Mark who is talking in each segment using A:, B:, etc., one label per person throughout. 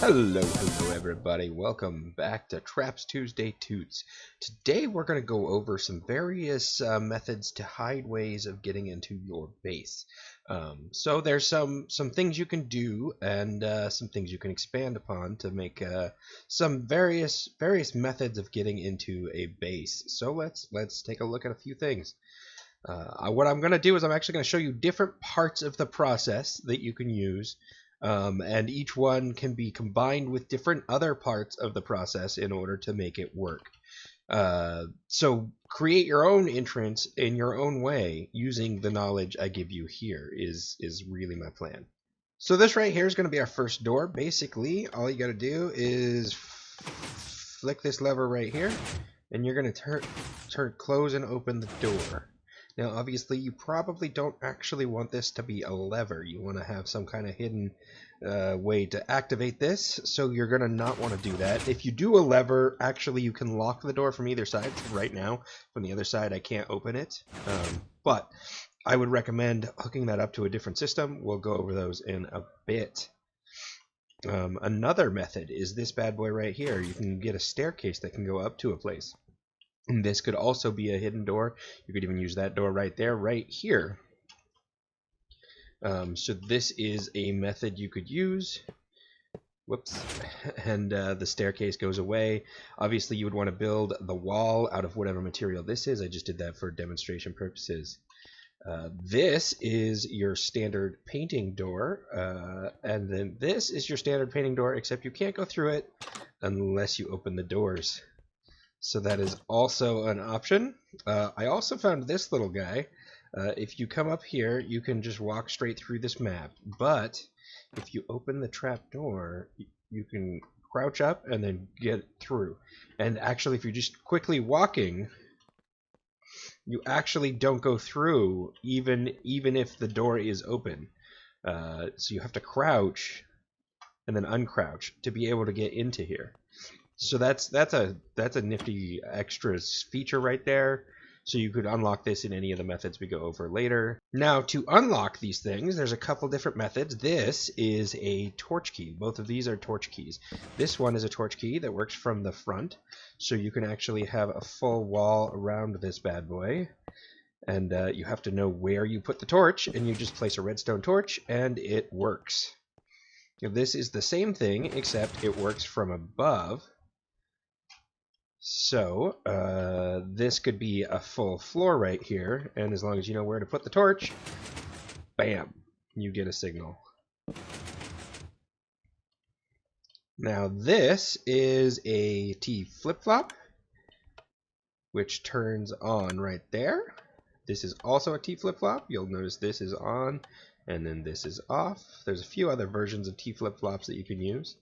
A: Hello everybody. Welcome back to Traps Tuesday Toots. Today we're going to go over some various methods to hide ways of getting into your base. So there's some things you can do and some things you can expand upon to make some various methods of getting into a base. So let's take a look at a few things. What I'm going to do is I'm actually going to show you different parts of the process that you can use. And each one can be combined with different other parts of the process in order to make it work. So create your own entrance in your own way using the knowledge I give you here is really my plan. So this right here is going to be our first door. Basically, all you got to do is flick this lever right here, and you're going to close and open the door. Now, obviously, you probably don't actually want this to be a lever. You want to have some kind of hidden way to activate this, so you're going to not want to do that. If you do a lever, actually, you can lock the door from either side. Right now, from the other side, I can't open it. But I would recommend hooking that up to a different system. We'll go over those in a bit. Another method is this bad boy right here. You can get a staircase that can go up to a place. And this could also be a hidden door. You could even use that door right there, right here. So this is a method you could use. Whoops. And the staircase goes away. Obviously, you would want to build the wall out of whatever material this is. I just did that for demonstration purposes. This is your standard painting door. And then this is your standard painting door, except you can't go through it unless you open the doors. So that is also an option. I also found this little guy. If you come up here, you can just walk straight through this map. But if you open the trap door, you can crouch up and then get through. And actually, if you're just quickly walking, you actually don't go through, even if the door is open. So you have to crouch and then uncrouch to be able to get into here. So that's a nifty extra feature right there. So you could unlock this in any of the methods we go over later. Now, to unlock these things, there's a couple different methods. This is a torch key. Both of these are torch keys. This one is a torch key that works from the front, so you can actually have a full wall around this bad boy. And you have to know where you put the torch, and you just place a redstone torch, and it works. Now, this is the same thing, except it works from above. So, this could be a full floor right here, and as long as you know where to put the torch, bam, you get a signal. Now, this is a T flip-flop, which turns on right there. This is also a T flip-flop. You'll notice this is on, and then this is off. There's a few other versions of T flip-flops that you can use.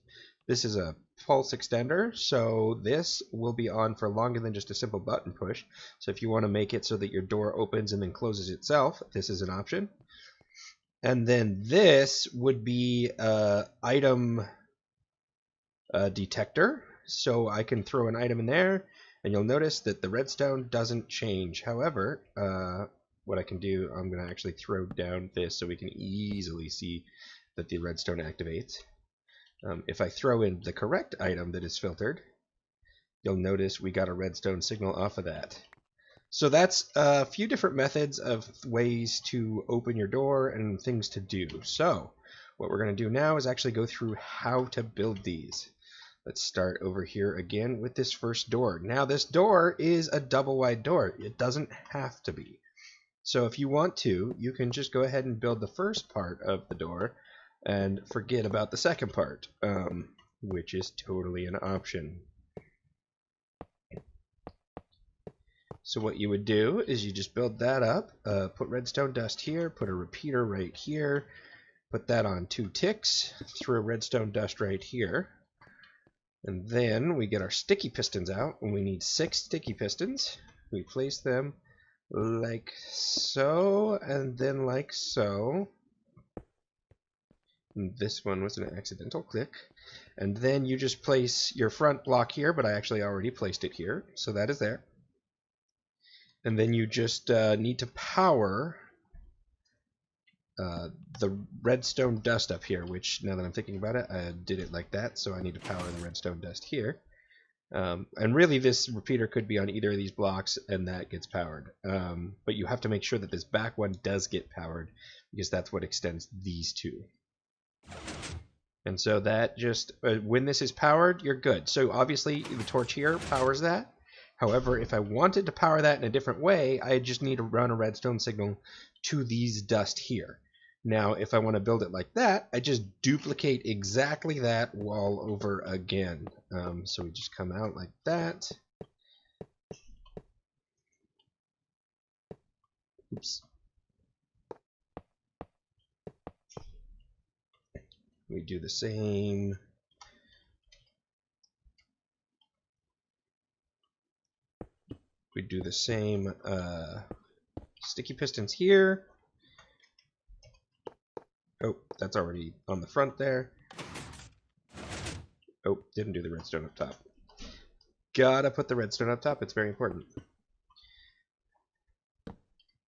A: This is a pulse extender, so this will be on for longer than just a simple button push. So if you want to make it so that your door opens and then closes itself, this is an option. And then this would be an item detector. So I can throw an item in there, and you'll notice that the redstone doesn't change. However, what I can do, I'm going to actually throw down this so we can easily see that the redstone activates. If I throw in the correct item that is filtered, you'll notice we got a redstone signal off of that. So that's a few different methods of ways to open your door and things to do. So what we're going to do now is actually go through how to build these. Let's start over here again with this first door. Now this door is a double wide door. It doesn't have to be. So if you want to, you can just go ahead and build the first part of the door and forget about the second part, which is totally an option. So what you would do is you just build that up, put redstone dust here, put a repeater right here, put that on 2 ticks, throw redstone dust right here, and then we get our sticky pistons out, and we need 6 sticky pistons. We place them like so, and then like so. This one was an accidental click. And then you just place your front block here, but I actually already placed it here, so that is there. And then you just need to power the redstone dust up here, which now that I'm thinking about it, I did it like that, so I need to power the redstone dust here. And really this repeater could be on either of these blocks and that gets powered. But you have to make sure that this back one does get powered because that's what extends these two. And so that just, when this is powered, you're good. So obviously the torch here powers that. However, if I wanted to power that in a different way, I just need to run a redstone signal to these dust here. Now, if I want to build it like that, I just duplicate exactly that wall over again. So we just come out like that. Oops. We do the same. We do the same sticky pistons here. Oh, that's already on the front there. Oh, didn't do the redstone up top. Gotta put the redstone up top, it's very important.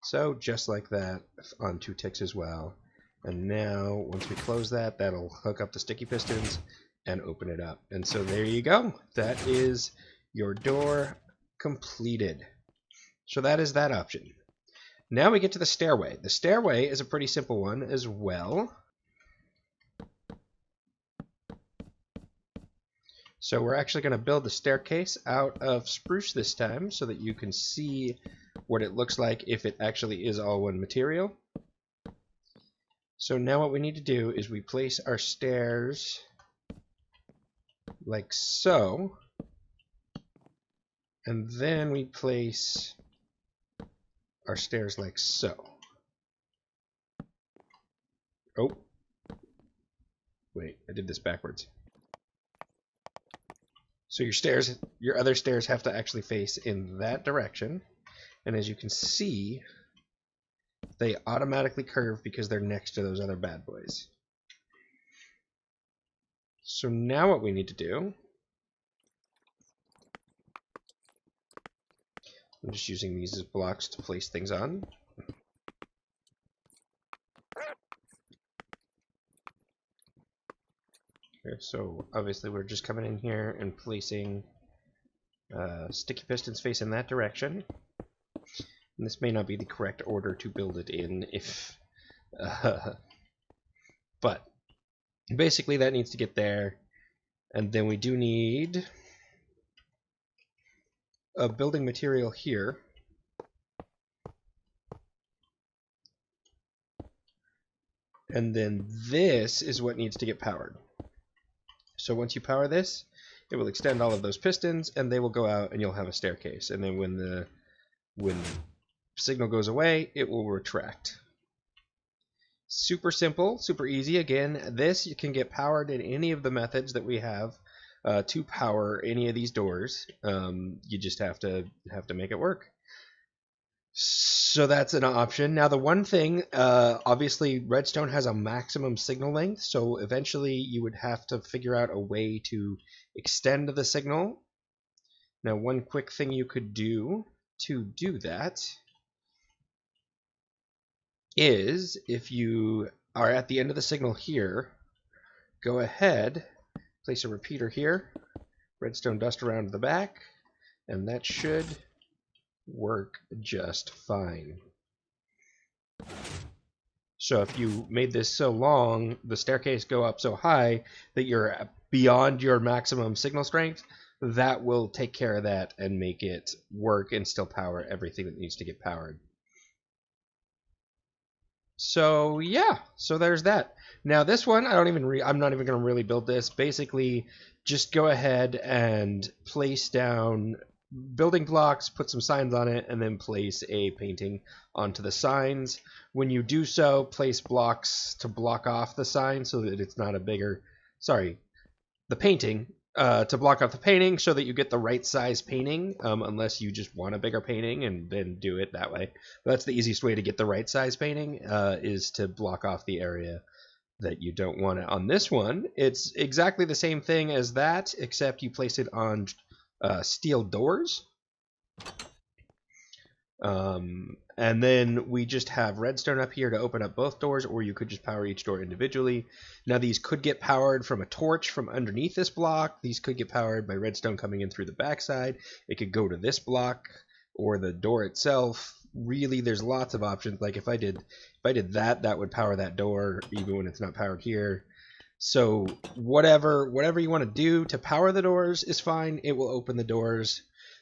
A: So, just like that, on 2 ticks as well. And now, once we close that, that'll hook up the sticky pistons and open it up. And so there you go. That is your door completed. So that is that option. Now we get to the stairway. The stairway is a pretty simple one as well. So we're actually going to build the staircase out of spruce this time so that you can see what it looks like if it actually is all one material. So now what we need to do is we place our stairs like so, and then we place our stairs like so. Oh, wait, I did this backwards. So your other stairs have to actually face in that direction, and as you can see, they automatically curve because they're next to those other bad boys. So now what we need to do, I'm just using these as blocks to place things on. Okay, so obviously we're just coming in here and placing sticky pistons facing that direction. And this may not be the correct order to build it in, but basically that needs to get there. And then we do need a building material here. And then this is what needs to get powered. So once you power this, it will extend all of those pistons and they will go out and you'll have a staircase. And then when the signal goes away, it will retract. Super simple, super easy. Again, this you can get powered in any of the methods that we have to power any of these doors. You just have to make it work. So that's an option. Now the one thing, obviously redstone has a maximum signal length, so eventually you would have to figure out a way to extend the signal. Now one quick thing you could do to do that is, if you are at the end of the signal here, go ahead, place a repeater here, redstone dust around the back, and that should work just fine. So if you made this so long, the staircase go up so high that you're beyond your maximum signal strength, that will take care of that and make it work and still power everything that needs to get powered. So yeah, so there's that. Now this one, I'm not even going to really build this. Basically, just go ahead and place down building blocks, put some signs on it, and then place a painting onto the signs. When you do so, place blocks to block off the sign so that it's not a bigger, the painting, to block off the painting so that you get the right size painting, unless you just want a bigger painting and then do it that way. But that's the easiest way to get the right size painting, is to block off the area that you don't want it. On this one, it's exactly the same thing as that, except you place it on steel doors. And then we just have redstone up here to open up both doors, or you could just power each door individually. Now these could get powered from a torch from underneath this block. These could get powered by redstone coming in through the backside. It could go to this block or the door itself. Really, there's lots of options. Like if I did that, that would power that door even when it's not powered here. So whatever you want to do to power the doors is fine. It will open the doors.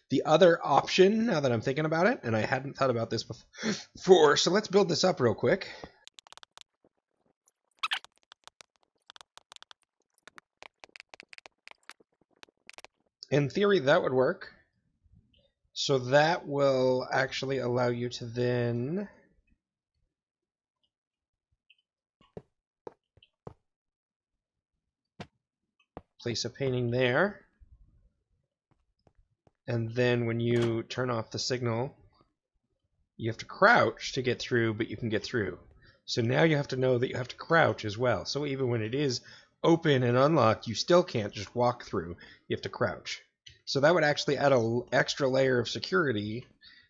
A: The other option, now that I'm thinking about it, and I hadn't thought about this before, so let's build this up real quick. In theory, that would work. So that will actually allow you to then place a painting there. And then when you turn off the signal, you have to crouch to get through, but you can get through. So now you have to know that you have to crouch as well. So even when it is open and unlocked, you still can't just walk through. You have to crouch. So that would actually add an extra layer of security.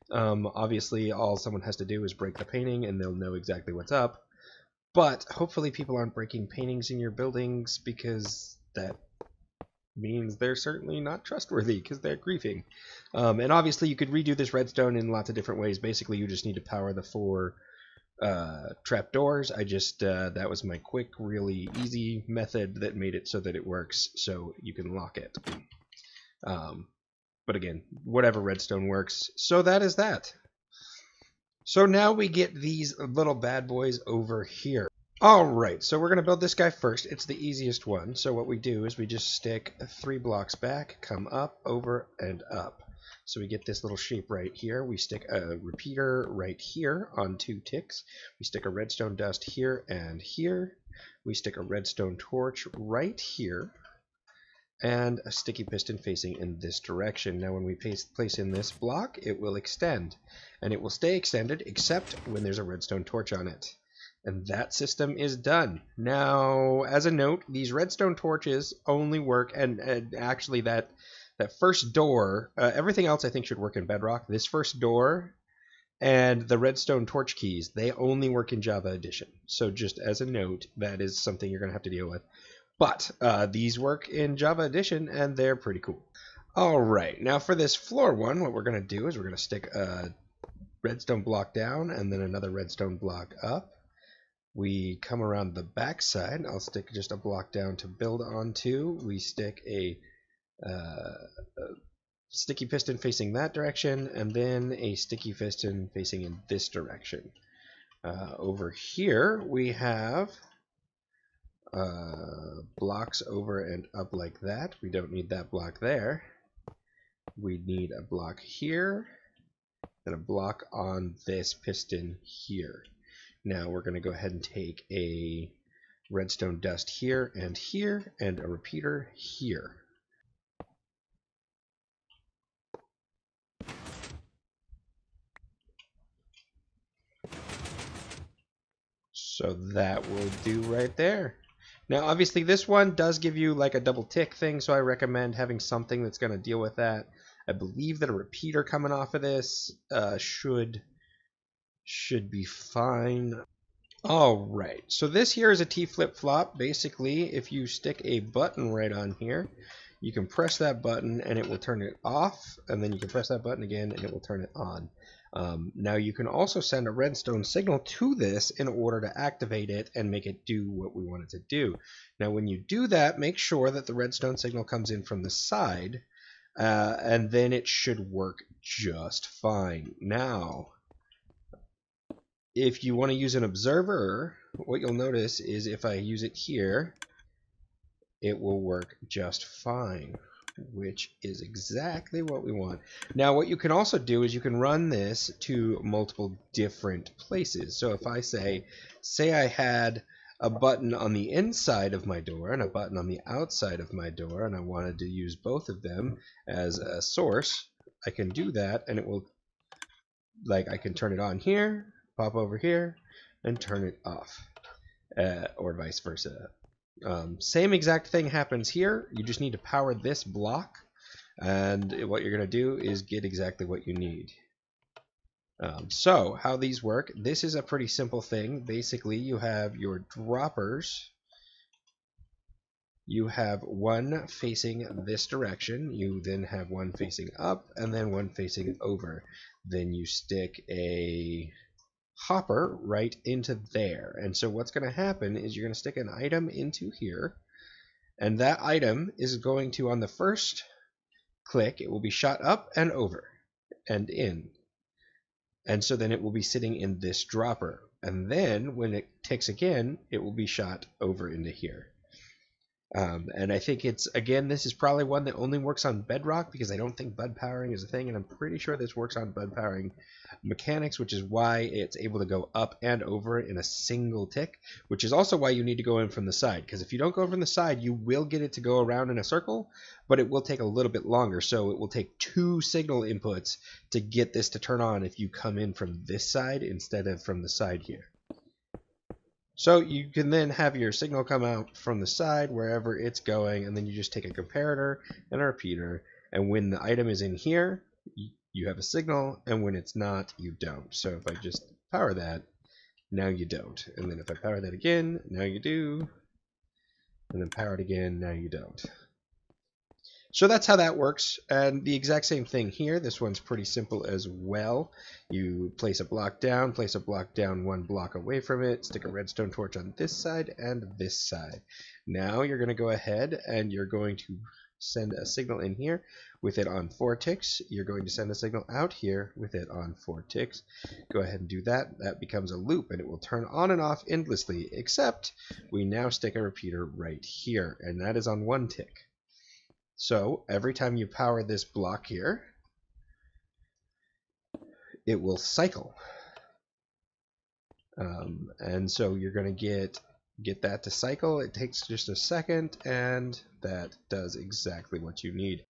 A: Obviously, all someone has to do is break the painting, and they'll know exactly what's up. But hopefully people aren't breaking paintings in your buildings, because that means they're certainly not trustworthy because they're griefing. And obviously you could redo this redstone in lots of different ways. Basically you just need to power the 4 trap doors. I just that was my quick, really easy method that made it so that it works, so you can lock it. But again, whatever redstone works. So that is that. So now we get these little bad boys over here. Alright, so we're going to build this guy first. It's the easiest one. So what we do is we just stick 3 blocks back, come up, over, and up. So we get this little shape right here. We stick a repeater right here on 2 ticks. We stick a redstone dust here and here. We stick a redstone torch right here. And a sticky piston facing in this direction. Now when we place in this block, it will extend. And it will stay extended except when there's a redstone torch on it. And that system is done. Now, as a note, these redstone torches only work, and actually that first door, everything else I think should work in Bedrock. This first door and the redstone torch keys, they only work in Java Edition. So just as a note, that is something you're going to have to deal with. But these work in Java Edition, and they're pretty cool. Alright, now for this floor one, what we're going to do is we're going to stick a redstone block down and then another redstone block up. We come around the back side. I'll stick just a block down to build onto. We stick a sticky piston facing that direction, and then a sticky piston facing in this direction. Over here we have blocks over and up like that. We don't need that block there. We need a block here and a block on this piston here. Now we're going to go ahead and take a redstone dust here and a repeater here. So that will do right there. Now obviously this one does give you like a double tick thing, so I recommend having something that's going to deal with that. I believe that a repeater coming off of this should be fine. Alright, so this here is a T flip-flop. Basically, if you stick a button right on here, you can press that button and it will turn it off, and then you can press that button again and it will turn it on. Now you can also send a redstone signal to this in order to activate it and make it do what we want it to do. Now when you do that, make sure that the redstone signal comes in from the side, and then it should work just fine. Now, if you want to use an observer, what you'll notice is if I use it here, it will work just fine, which is exactly what we want. Now what you can also do is you can run this to multiple different places. So if I say I had a button on the inside of my door and a button on the outside of my door, and I wanted to use both of them as a source, I can do that, and it will, like, I can turn it on here, pop over here, and turn it off, or vice versa. Same exact thing happens here. You just need to power this block, and what you're going to do is get exactly what you need. So how these work, this is a pretty simple thing. Basically, you have your droppers. You have one facing this direction, you then have one facing up, and then one facing over. Then you stick a hopper right into there. And so what's going to happen is you're going to stick an item into here, and that item is going to, on the first click, it will be shot up and over and in. And so then it will be sitting in this dropper. And then when it ticks again, it will be shot over into here. And I think it's, again, this is probably one that only works on Bedrock because I don't think bud powering is a thing, and I'm pretty sure this works on bud powering mechanics, which is why it's able to go up and over in a single tick, which is also why you need to go in from the side, because if you don't go from the side, you will get it to go around in a circle, but it will take a little bit longer, so it will take 2 signal inputs to get this to turn on if you come in from this side instead of from the side here. So you can then have your signal come out from the side wherever it's going, and then you just take a comparator and a repeater, and when the item is in here, you have a signal, and when it's not, you don't. So if I just power that, now you don't. And then if I power that again, now you do. And then power it again, now you don't. So that's how that works, and the exact same thing here. This one's pretty simple as well. You place a block down 1 block away from it, stick a redstone torch on this side and this side. Now you're going to go ahead and you're going to send a signal in here with it on 4 ticks. You're going to send a signal out here with it on 4 ticks. Go ahead and do that. That becomes a loop, and it will turn on and off endlessly, except we now stick a repeater right here, and that is on 1 tick. So every time you power this block here, it will cycle. And so you're going to get that to cycle. It takes just a second, and that does exactly what you need.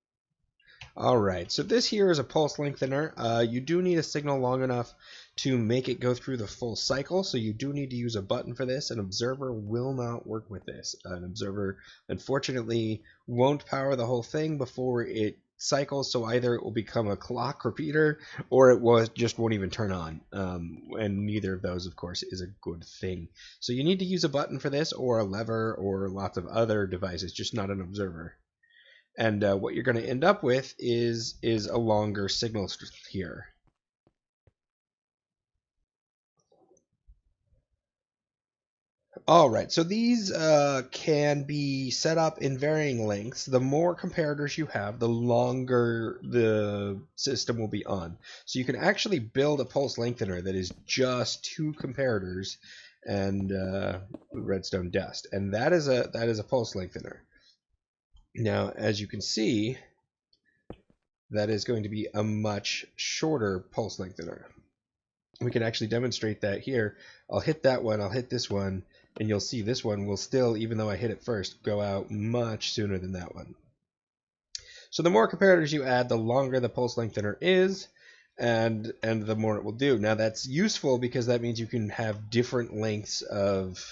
A: Alright, so this here is a pulse lengthener. You do need a signal long enough to make it go through the full cycle, so you do need to use a button for this. An observer will not work with this. An observer, unfortunately, won't power the whole thing before it cycles, so either it will become a clock repeater, or it just won't even turn on. And neither of those, of course, is a good thing. So you need to use a button for this, or a lever, or lots of other devices, just not an observer. And what you're going to end up with is a longer signal here. Alright, so these can be set up in varying lengths. The more comparators you have, the longer the system will be on. So you can actually build a pulse lengthener that is just 2 comparators and redstone dust. And that is a pulse lengthener. Now, as you can see, that is going to be a much shorter pulse lengthener. We can actually demonstrate that here. I'll hit that one, I'll hit this one, and you'll see this one will still, even though I hit it first, go out much sooner than that one. So the more comparators you add, the longer the pulse lengthener is, and the more it will do. Now that's useful because that means you can have different lengths of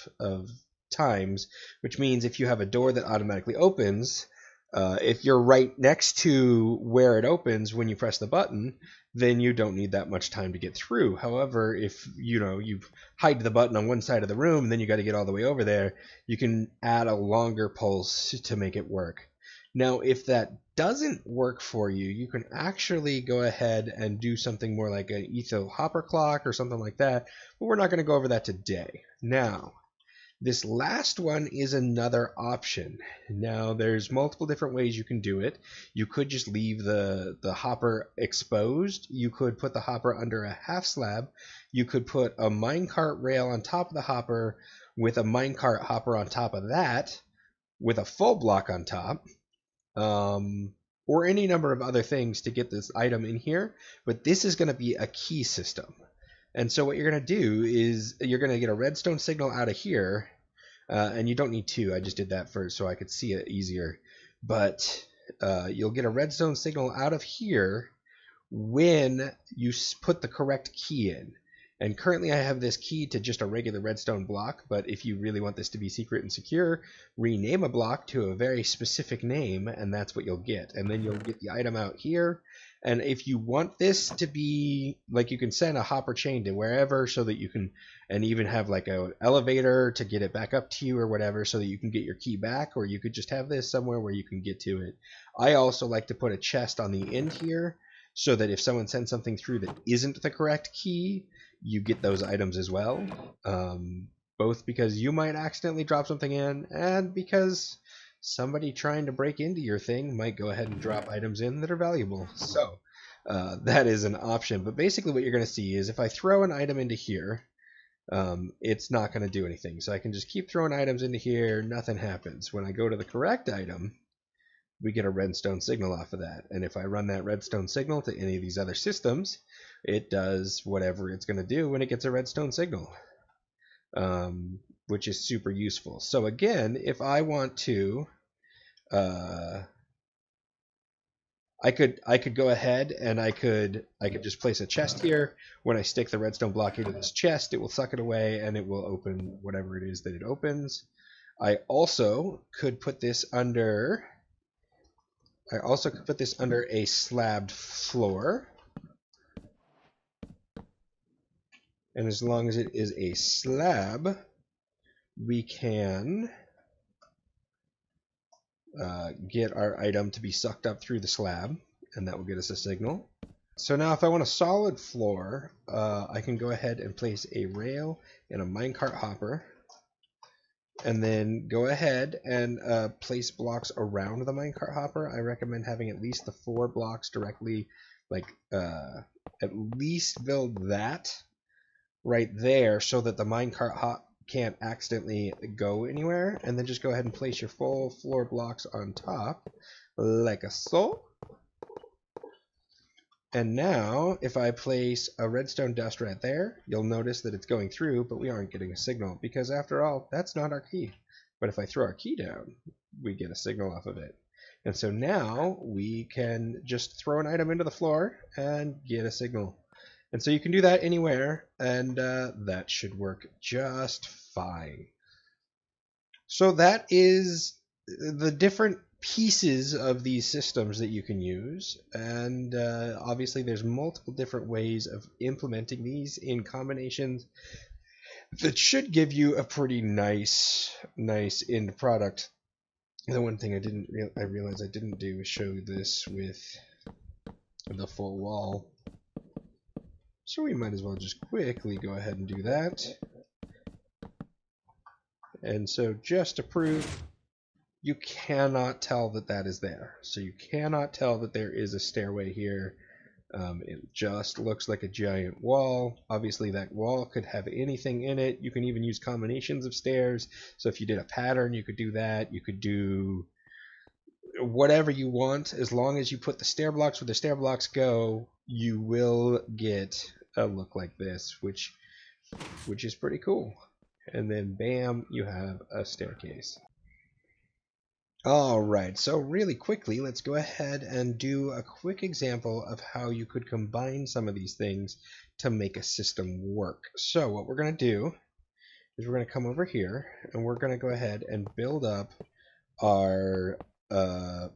A: times, which means if you have a door that automatically opens, if you're right next to where it opens when you press the button, then you don't need that much time to get through. However, if you hide the button on one side of the room and then you got to get all the way over there, you can add a longer pulse to make it work. Now, if that doesn't work for you, you can actually go ahead and do something more like an etho hopper clock or something like that, but we're not going to go over that today. Now, this last one is another option. Now, there's multiple different ways you can do it. You could just leave the hopper exposed. You could put the hopper under a half slab. You could put a minecart rail on top of the hopper with a minecart hopper on top of that with a full block on top. Or any number of other things to get this item in here. But this is going to be a key system. And so what you're going to do is you're going to get a redstone signal out of here, and you don't need 2. I just did that first so I could see it easier. But you'll get a redstone signal out of here when you put the correct key in. And currently I have this key to just a regular redstone block, but if you really want this to be secret and secure, rename a block to a very specific name, and that's what you'll get. And then you'll get the item out here. And if you want this to be, like, you can send a hopper chain to wherever so that you can, and even have like an elevator to get it back up to you or whatever so that you can get your key back, or you could just have this somewhere where you can get to it. I also like to put a chest on the end here so that if someone sends something through that isn't the correct key, you get those items as well. Both because you might accidentally drop something in, and because somebody trying to break into your thing might go ahead and drop items in that are valuable. So that is an option. But basically what you're going to see is if I throw an item into here, it's not going to do anything. So I can just keep throwing items into here, nothing happens. When I go to the correct item, we get a redstone signal off of that. And if I run that redstone signal to any of these other systems, it does whatever it's going to do when it gets a redstone signal, which is super useful. So again, if I want to, I could go ahead and I could just place a chest here. When I stick the redstone block into this chest, it will suck it away and it will open whatever it is that it opens. I also could put this under a slabbed floor. And as long as it is a slab, we can get our item to be sucked up through the slab, and that will get us a signal. So now if I want a solid floor, I can go ahead and place a rail and a minecart hopper, and then go ahead and place blocks around the minecart hopper. I recommend having at least the 4 blocks directly, like at least build that right there so that the minecart hop can't accidentally go anywhere, and then just go ahead and place your full floor blocks on top like so. And now if I place a redstone dust right there, you'll notice that it's going through, but we aren't getting a signal because after all, that's not our key. But if I throw our key down, we get a signal off of it. And so now we can just throw an item into the floor and get a signal. And so you can do that anywhere, and that should work just fine. So that is the different pieces of these systems that you can use, and obviously there's multiple different ways of implementing these in combinations that should give you a pretty nice end product. The one thing I realized I didn't do is show this with the full wall. So we might as well just quickly go ahead and do that. And so just to prove, you cannot tell that that is there. So you cannot tell that there is a stairway here. It just looks like a giant wall. Obviously that wall could have anything in it. You can even use combinations of stairs. So if you did a pattern, you could do that. You could do whatever you want. As long as you put the stair blocks where the stair blocks go, you will get a look like this, which is pretty cool. And then bam, you have a staircase. Alright, so really quickly, let's go ahead and do a quick example of how you could combine some of these things to make a system work. So what we're going to do is we're going to come over here and we're going to go ahead and build up our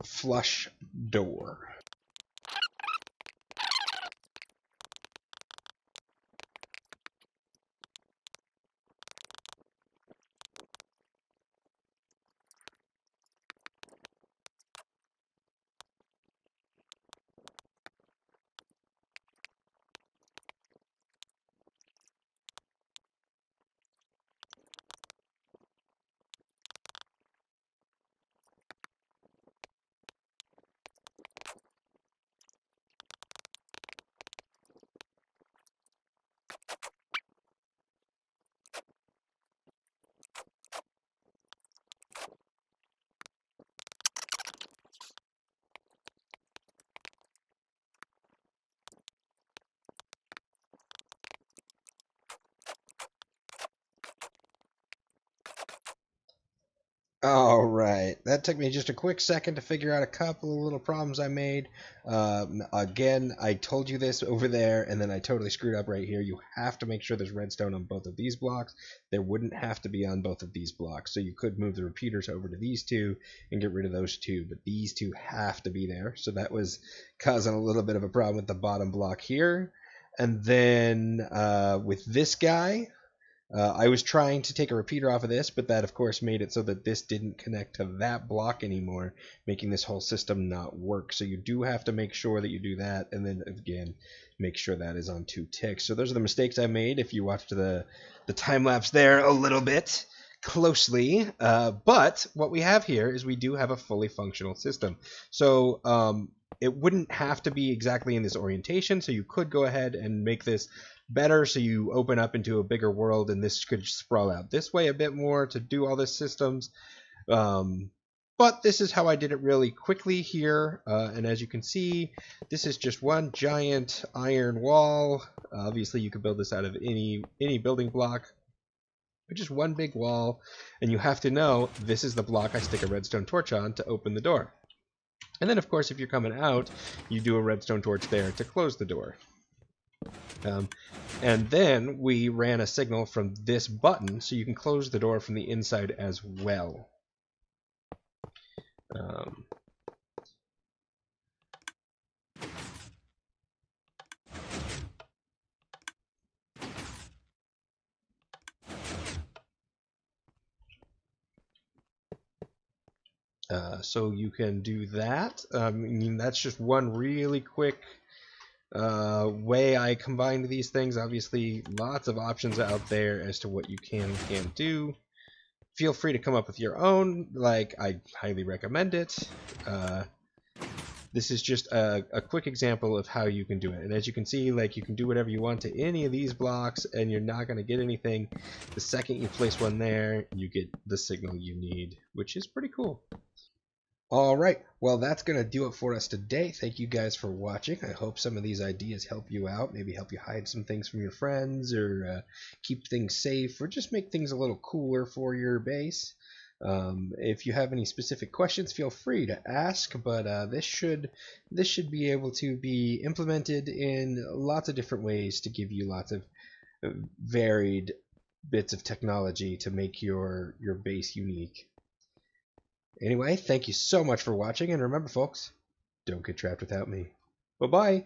A: flush door. All right, that took me just a quick second to figure out a couple of little problems I made. Again, I told you this over there, and then I totally screwed up right here. You have to make sure there's redstone on both of these blocks. There wouldn't have to be on both of these blocks, so you could move the repeaters over to these two and get rid of those two, but these two have to be there. So that was causing a little bit of a problem with the bottom block here. And then with this guy, I was trying to take a repeater off of this, but that of course made it so that this didn't connect to that block anymore, making this whole system not work. So you do have to make sure that you do that, and then again, make sure that is on 2 ticks. So those are the mistakes I made. If you watched the time lapse there a little bit closely, but what we have here is we do have a fully functional system. So it wouldn't have to be exactly in this orientation, so you could go ahead and make this better so you open up into a bigger world, and this could sprawl out this way a bit more to do all this systems. But this is how I did it really quickly here, and as you can see, this is just one giant iron wall. Obviously you could build this out of any building block, but just one big wall, and you have to know this is the block I stick a redstone torch on to open the door. And then of course if you're coming out, you do a redstone torch there to close the door. And then we ran a signal from this button so you can close the door from the inside as well. So you can do that. I mean, that's just one really quick way I combined these things. Obviously, lots of options out there as to what you can and can't do. Feel free to come up with your own. Like, I highly recommend it. This is just a quick example of how you can do it. And as you can see, like, you can do whatever you want to any of these blocks, and you're not going to get anything. The second you place one there, you get the signal you need, which is pretty cool. All right, well, that's going to do it for us today. Thank you guys for watching. I hope some of these ideas help you out, maybe help you hide some things from your friends, or keep things safe, or just make things a little cooler for your base. If you have any specific questions, feel free to ask, but this should be able to be implemented in lots of different ways to give you lots of varied bits of technology to make your base unique. Anyway, thank you so much for watching, and remember folks, don't get trapped without me. Bye-bye!